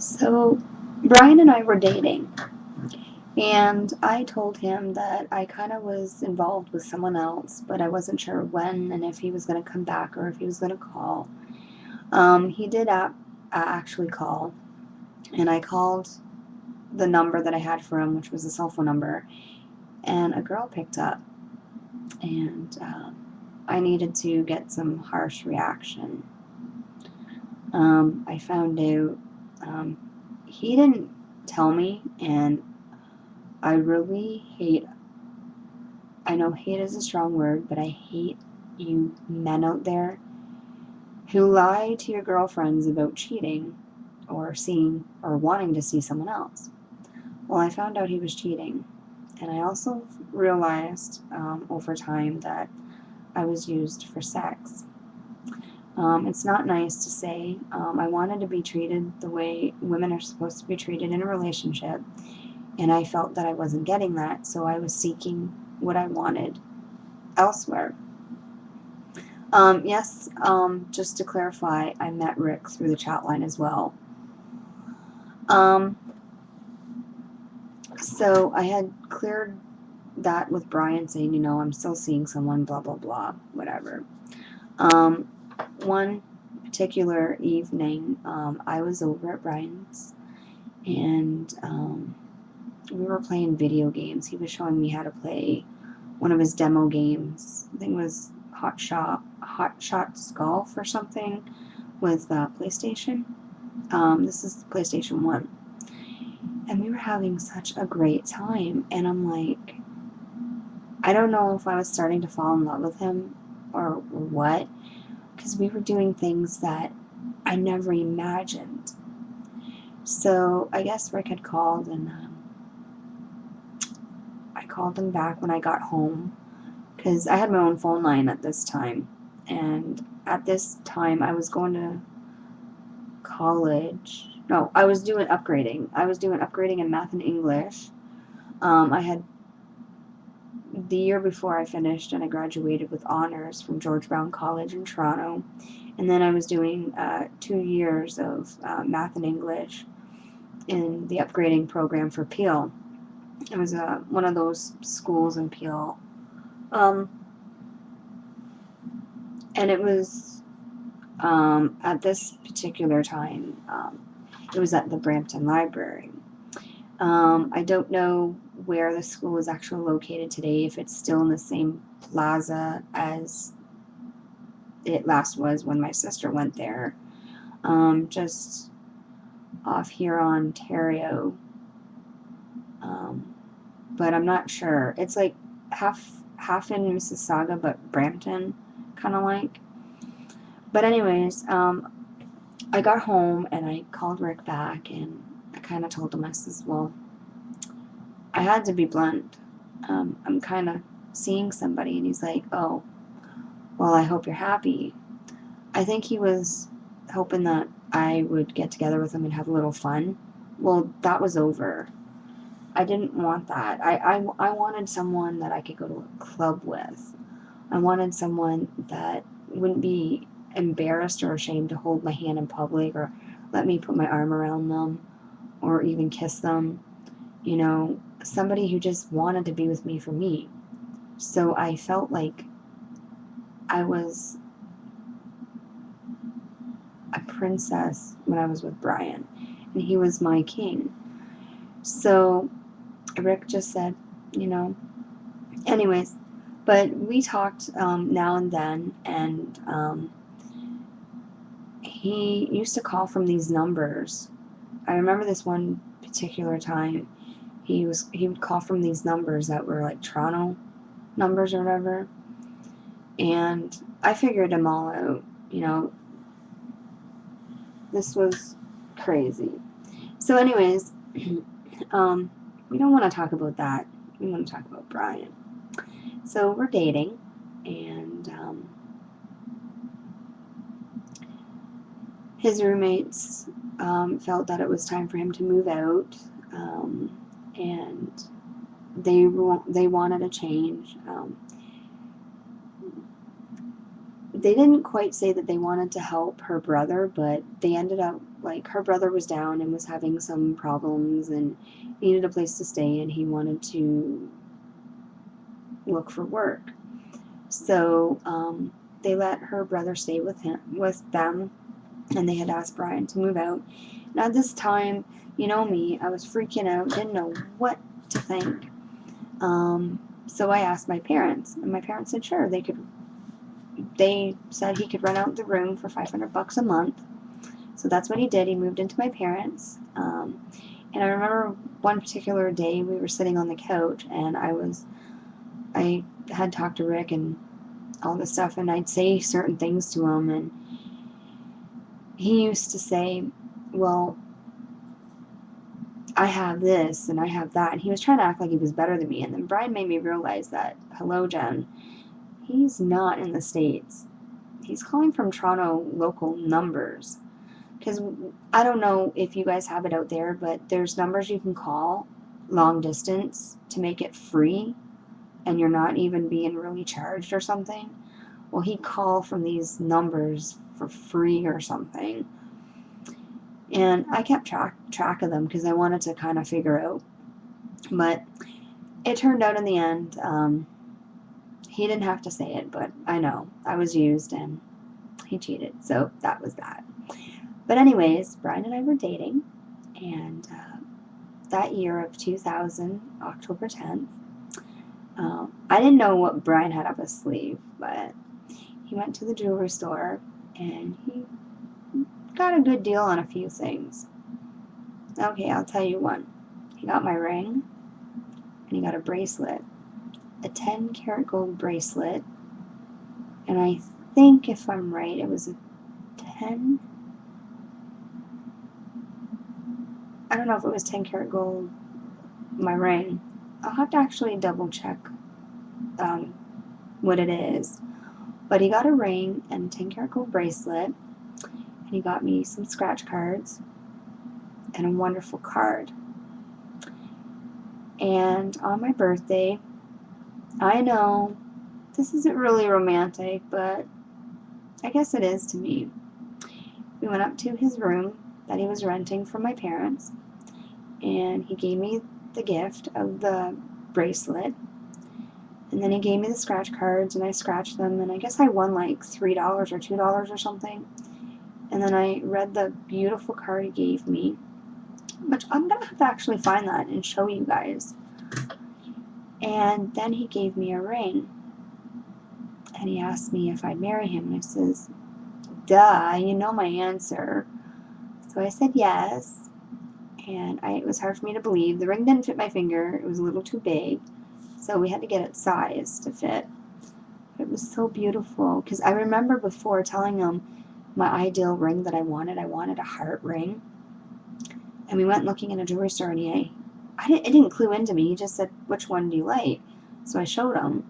So, Brian and I were dating, and I told him that I kind of was involved with someone else, but I wasn't sure when and if he was going to come back or if he was going to call. He did actually call, and I called the number that I had for him, which was a cell phone number, and a girl picked up, and I needed to get some harsh reaction. I found out um, he didn't tell me, and I really hate, I know hate is a strong word, but I hate you men out there who lie to your girlfriends about cheating or seeing or wanting to see someone else. Well, I found out he was cheating, and I also realized over time that I was used for sex. It's not nice to say. I wanted to be treated the way women are supposed to be treated in a relationship, and I felt that I wasn't getting that, so I was seeking what I wanted elsewhere. Yes, just to clarify, I met Rick through the chat line as well. Um, so I had cleared that with Brian saying, I'm still seeing someone, blah, blah, blah, whatever. Um, one particular evening, I was over at Brian's, and we were playing video games. He was showing me how to play one of his demo games. I think it was Hot Shots Golf or something with PlayStation. This is PlayStation 1. And we were having such a great time. And I'm like, I don't know if I was starting to fall in love with him or what, because we were doing things that I never imagined. So I guess Rick had called, and I called him back when I got home, because I had my own phone line at this time. And at this time, I was going to college. No, I was doing upgrading. I was doing upgrading in math and English. I had the year before I finished and I graduated with honors from George Brown College in Toronto. And then I was doing 2 years of math and English in the upgrading program for Peel. It was one of those schools in Peel. Um, and it was at this particular time, it was at the Brampton Library. I don't know where the school is actually located today, if it's still in the same plaza as it last was when my sister went there. Just off Huron, Ontario. But I'm not sure. It's like half in Mississauga, but Brampton, kind of like. But anyways, I got home and I called Rick back and I kind of told him, I says, well, I had to be blunt. I'm kind of seeing somebody, and he's like, oh, well, I hope you're happy. I think he was hoping that I would get together with him and have a little fun. Well, that was over. I didn't want that. I wanted someone that I could go to a club with. I wanted someone that wouldn't be embarrassed or ashamed to hold my hand in public or let me put my arm around them or even kiss them. Somebody who just wanted to be with me for me. So I felt like I was a princess when I was with Brian, and he was my king. So Rick just said, you know, anyways, but we talked now and then, and he used to call from these numbers. I remember this one particular time. He would call from these numbers that were like Toronto numbers or whatever, and I figured them all out. This was crazy. So, anyways, we don't want to talk about that. We want to talk about Brian. So we're dating, and his roommates felt that it was time for him to move out, and they wanted a change. they didn't quite say that they wanted to help her brother, but they ended up, like, her brother was down and was having some problems and needed a place to stay, and he wanted to look for work. So they let her brother stay with them, and they had asked Brian to move out. Now this time, you know me, I was freaking out, didn't know what to think. So I asked my parents, and my parents said sure, they could. They said he could rent out the room for $500 a month. So that's what he did. He moved into my parents. And I remember one particular day we were sitting on the couch, and I had talked to Rick and all this stuff, and I'd say certain things to him, and he used to say, well, I have this and I have that, and he was trying to act like he was better than me. And then Brian made me realize that, hello, Jen, he's not in the States. He's calling from Toronto local numbers. Because I don't know if you guys have it out there, but there's numbers you can call long distance to make it free, and you're not even being really charged or something. Well, he'd call from these numbers for free or something. And I kept track of them because I wanted to kind of figure out. But it turned out in the end, he didn't have to say it, but I know. I was used and he cheated. So that was that. But anyways, Brian and I were dating, and that year of 2000, October 10th, I didn't know what Brian had up his sleeve, but he went to the jewelry store and he got a good deal on a few things. Okay, I'll tell you one. He got my ring, and he got a bracelet, a 10-karat gold bracelet, and I think, if I'm right, it was a 10. I don't know if it was 10-karat gold, my ring. I'll have to actually double check what it is. But he got a ring and a 10-karat gold bracelet, and he got me some scratch cards and a wonderful card. And on my birthday, I know this isn't really romantic, but I guess it is to me. We went up to his room that he was renting from my parents, and he gave me the gift of the bracelet, and then he gave me the scratch cards, and I scratched them, and I guess I won like $3 or $2 or something. And then I read the beautiful card he gave me, which I'm going to have to actually find that and show you guys. And then he gave me a ring, and he asked me if I'd marry him, and I says, duh, you know my answer. So I said yes, and it was hard for me to believe. The ring didn't fit my finger. It was a little too big, so we had to get it sized to fit. It was so beautiful, because I remember before telling him my ideal ring that I wanted a heart ring. And we went looking in a jewelry store, and it didn't clue into me. He just said, which one do you like? So I showed him,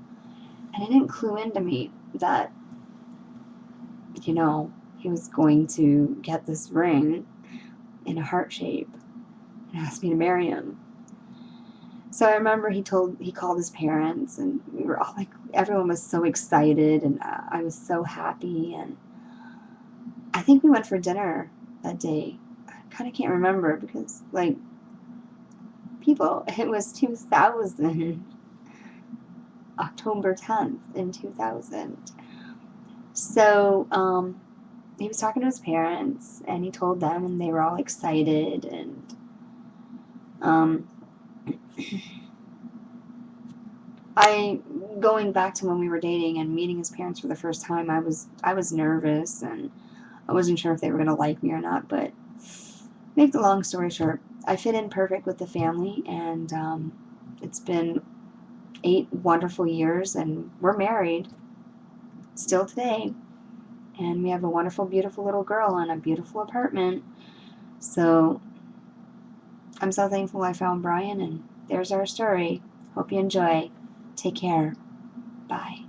and it didn't clue into me that, you know, he was going to get this ring in a heart shape and asked me to marry him. So I remember he called his parents, and we were all like, everyone was so excited, and I was so happy. And I think we went for dinner that day. I kind of can't remember because, like, it was 2000, October 10th in 2000. So he was talking to his parents, and he told them, and they were all excited. And going back to when we were dating and meeting his parents for the first time, I was nervous, and I wasn't sure if they were going to like me or not. But make the long story short, I fit in perfect with the family, and it's been 8 wonderful years, and we're married still today, and we have a wonderful, beautiful little girl and a beautiful apartment. So I'm so thankful I found Brian, and there's our story. Hope you enjoy. Take care. Bye.